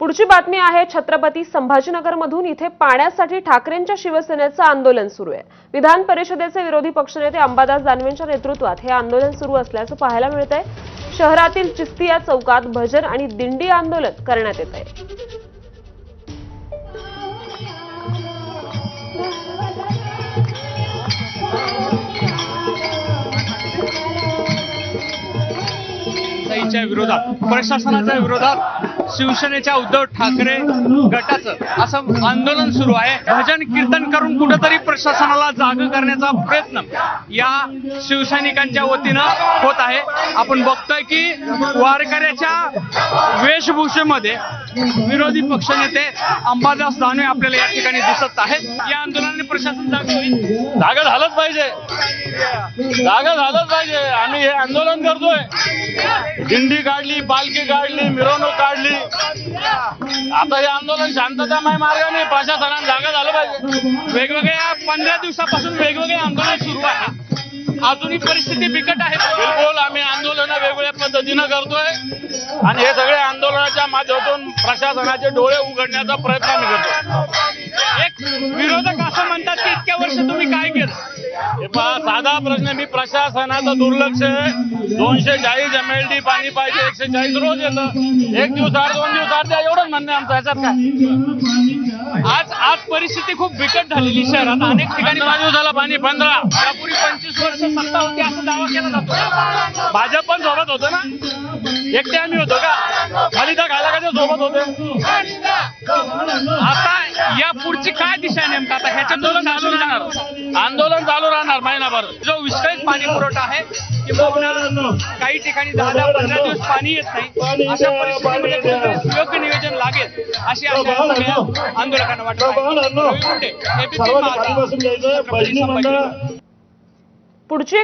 पुढची बातमी आहे छत्रपती संभाजीनगरमधून। इथे पाण्यासाठी ठाकरेंच्या शिवसेनेचं आंदोलन सुरू आहे। विधान परिषदेचे विरोधी पक्षनेते अंबादास दानवेंच्या नेतृत्वात हे आंदोलन सुरू असल्याचं पाहायला मिळतंय। शहरातील चिस्तिया चौकात भजन आणि दिंडी आंदोलन करण्यात येत आहे। विरोधात प्रशासनाच्या विरोधात शिवसेनेच्या उद्धव ठाकरे गटाचं असं आंदोलन सुरू आहे। भजन कीर्तन करून कुठेतरी प्रशासनाला जाग करण्याचा प्रयत्न या शिवसैनिकांच्या वतीनं होत आहे। आपण बघतोय की वारकऱ्याच्या वेशभूषेमध्ये विरोधी पक्षनेते अंबादास दानवे आपल्याला या ठिकाणी दिसत आहेत। या आंदोलनाने प्रशासन जाग होईल, जागा झालंच पाहिजे, जागा झालंच पाहिजे। आम्ही हे आंदोलन करतोय, दिंडी काढली, पालखी काढली, मिरवणूक काढली। आता हे आंदोलन शांततामय मार्गाने प्रशासनाने जागा झालं पाहिजे। वेगवेगळ्या 15 दिवसापासून वेगवेगळे आंदोलन सुरू आहे। अजूनही परिस्थिती बिकट आहे। बिलकुल आम्ही आंदोलन वेगवेगळ्या पद्धतीनं करतोय आणि हे सगळे आंदोलनाच्या माध्यमातून प्रशासनाचे डोळे उघडण्याचा प्रयत्न आम्ही करतो। एक विरोधक असं म्हणतात की इतक्या वर्ष तुम्ही काय केलं? हे पहा, साधा प्रश्न, मी प्रशासनाचं दुर्लक्ष आहे। 240 MLD पाणी पाहिजे, 140 रोज येतं, एक दिवसाआड 2 दिवसाआड द्या, एवढंच म्हणणं आमचं। याच्यात काय, आज परिस्थिती खूप बिकट झालेली शहरात अनेक ठिकाणी 5 दिवसाला पाणी 15, यापूर्वी 25 वर्ष सत्ता होती असं दावा केला जातो। भाजप पण सोबत होतं ना, एकटे आम्ही होतो का? खाली तर खाला का सोबत होते। आता या पुढची काय दिशा आहे नेमका? आता ह्याच्या आंदोलन चालू राहणार, आंदोलन चालू राहणार महिनाभर। जो विस्कळीत पाणी पुरवठा आहे किंवा काही ठिकाणी 10-15 दिवस पाणी येत नाही, अशा परिस्थितीमध्ये कुठेतरी योग्य नियोजन लागेल अशी आशा सगळ्या आंदोलकांना वाटत आहे। पुढची